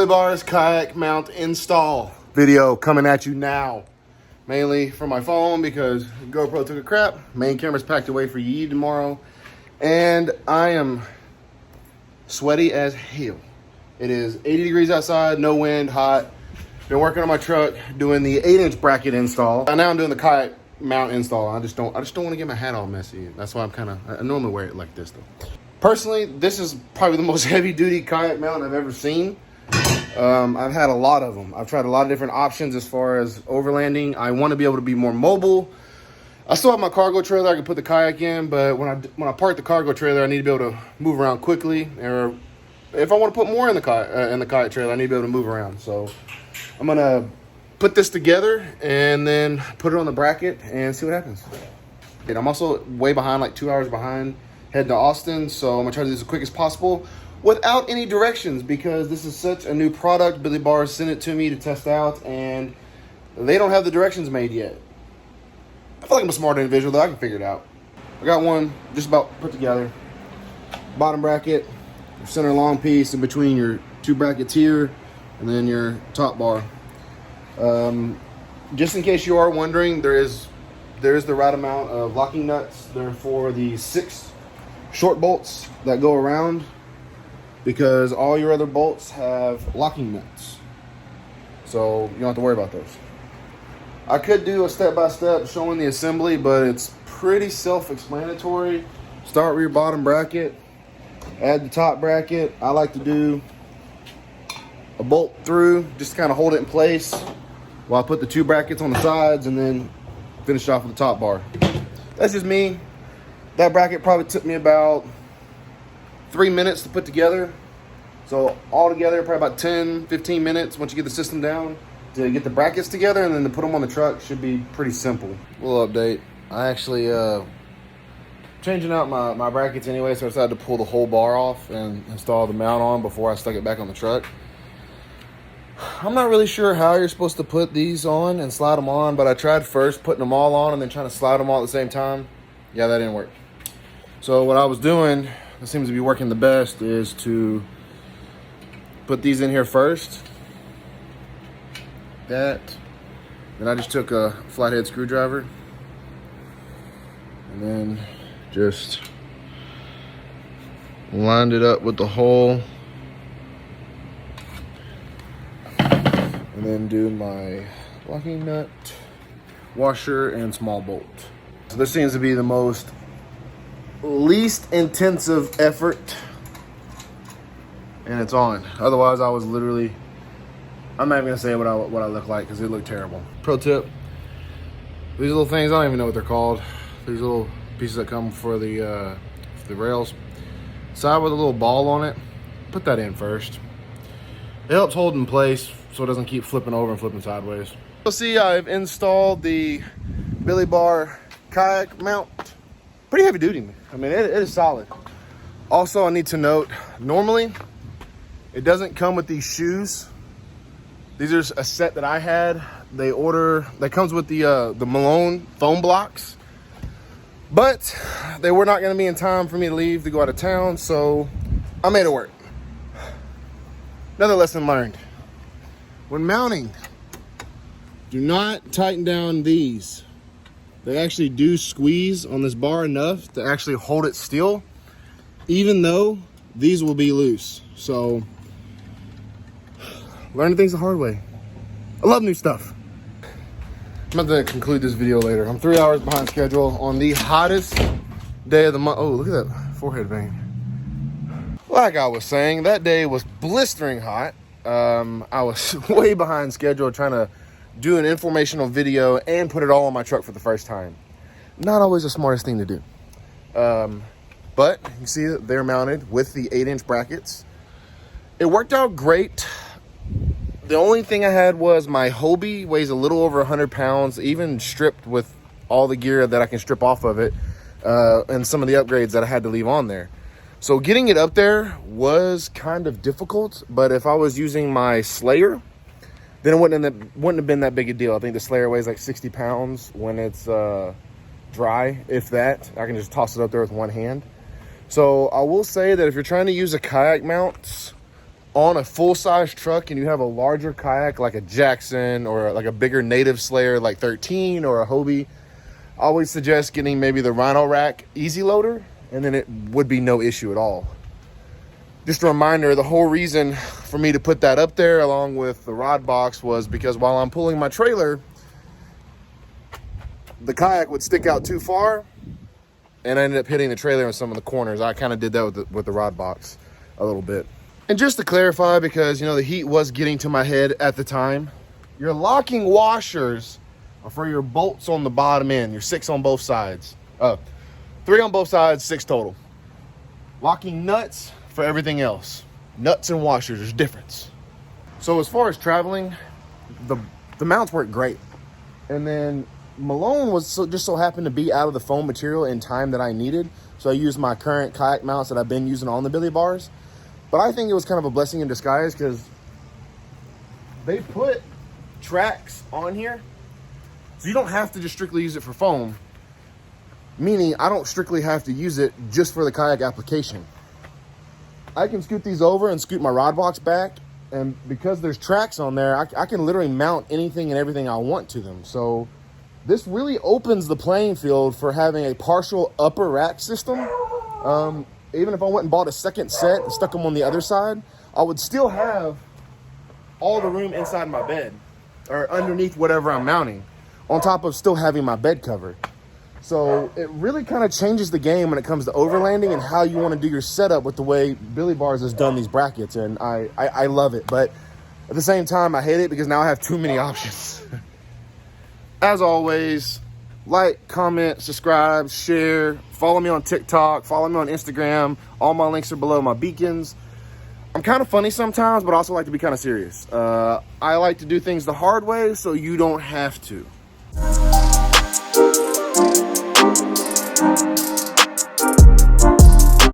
Billie kayak mount install video coming at you now. Mainly from my phone because GoPro took a crap. Main camera's packed away for Yi tomorrow. And I am sweaty as hell. It is 80 degrees outside, no wind, hot. Been working on my truck, doing the 8-inch bracket install. Now I'm doing the kayak mount install. I just don't want to get my hat all messy. That's why I normally wear it like this though. Personally, this is probably the most heavy duty kayak mount I've ever seen. I've had a lot of them. I've tried a lot of different options as far as overlanding. I want to be able to be more mobile. I still have my cargo trailer I can put the kayak in, but when I park the cargo trailer, I need to be able to move around quickly. Or if I want to put more in the kayak trailer, I need to be able to move around. So I'm gonna put this together and then put it on the bracket and see what happens. And I'm also way behind, like 2 hours behind, heading to Austin. So I'm gonna try to do this as quick as possible without any directions because this is such a new product. Billie sent it to me to test out and they don't have the directions made yet. I feel like I'm a smart individual though, I can figure it out. I got one just about put together. Bottom bracket, your center long piece in between your two brackets here, and then your top bar. Just in case you are wondering, there is the right amount of locking nuts. They're for the 6 short bolts that go around because all your other bolts have locking nuts. So you don't have to worry about those. I could do a step-by-step showing the assembly, but it's pretty self-explanatory. Start with your bottom bracket, add the top bracket. I like to do a bolt through just to kind of hold it in place while I put the 2 brackets on the sides and then finish off with the top bar. That's just me. That bracket probably took me about 3 minutes to put together. So altogether, probably about 10-15 minutes once you get the system down to get the brackets together, and then to put them on the truck should be pretty simple. Little update. I actually changing out my brackets anyway, so I decided to pull the whole bar off and install the mount on before I stuck it back on the truck. I'm not really sure how you're supposed to put these on and slide them on, but I tried first putting them all on and then trying to slide them all at the same time. Yeah, that didn't work. So what I was doing, that seems to be working the best, is to put these in here first. Then I just took a flathead screwdriver and then just lined it up with the hole, and then do my locking nut, washer, and small bolt. So this seems to be the least intensive effort, and it's on. Otherwise, I was literally, I'm not even gonna say what I look like because it looked terrible. Pro tip: these little things, I don't even know what they're called. These little pieces that come for the rails, side with a little ball on it. Put that in first. It helps hold in place so it doesn't keep flipping over and flipping sideways. You'll see I've installed the Billie kayak mount. Pretty heavy duty. I mean, it is solid. Also, I need to note, normally it doesn't come with these shoes. These are a set that I had. That comes with the Malone foam blocks, but they were not going to be in time for me to leave to go out of town, so I made it work. Another lesson learned: when mounting, do not tighten down these. They actually do squeeze on this bar enough to actually hold it still, even though these will be loose. So learning things the hard way. I love new stuff. I'm about to conclude this video later. I'm 3 hours behind schedule on the hottest day of the month. Oh, look at that forehead vein. Like I was saying, that day was blistering hot. I was way behind schedule trying to do an informational video and put it all on my truck for the first time. Not always the smartest thing to do. But you see that they're mounted with the 8-inch brackets. It worked out great. The only thing I had was my Hobie weighs a little over 100 pounds, even stripped with all the gear that I can strip off of it, and some of the upgrades that I had to leave on there. So getting it up there was kind of difficult, but if I was using my Slayer, then it wouldn't have been that big a deal. I think the Slayer weighs like 60 pounds when it's dry, if that. I can just toss it up there with one hand. So I will say that if you're trying to use a kayak mount on a full-size truck and you have a larger kayak like a Jackson or like a bigger native Slayer like 13 or a Hobie, I always suggest getting maybe the Rhino Rack Easy Loader, and then it would be no issue at all. Just a reminder, the whole reason for me to put that up there along with the rod box was because while I'm pulling my trailer, the kayak would stick out too far and I ended up hitting the trailer in some of the corners. I kind of did that with the rod box a little bit. And just to clarify, because, you know, the heat was getting to my head at the time, your locking washers are for your bolts on the bottom end. Your 6 on both sides. 3 on both sides, 6 total. Locking nuts for everything else. Nuts and washers, there's a difference. So as far as traveling, the mounts work great. And then Malone was just so happened to be out of the foam material in time that I needed. So I used my current kayak mounts that I've been using on the Billie bars. But I think it was kind of a blessing in disguise because they put tracks on here. So you don't have to just strictly use it for foam. Meaning I don't strictly have to use it just for the kayak application. I can scoot these over and scoot my rod box back. And because there's tracks on there, I can literally mount anything and everything I want to them. So this really opens the playing field for having a partial upper rack system. Even if I went and bought a second set and stuck them on the other side, I would still have all the room inside my bed or underneath whatever I'm mounting, on top of still having my bed covered. So it really kind of changes the game when it comes to overlanding and how you want to do your setup with the way Billie Bars has done these brackets. And I love it. But at the same time, I hate it because now I have too many options. As always, like, comment, subscribe, share, follow me on TikTok, follow me on Instagram. All my links are below my beacons. I'm kind of funny sometimes, but I also like to be kind of serious. I like to do things the hard way so you don't have to.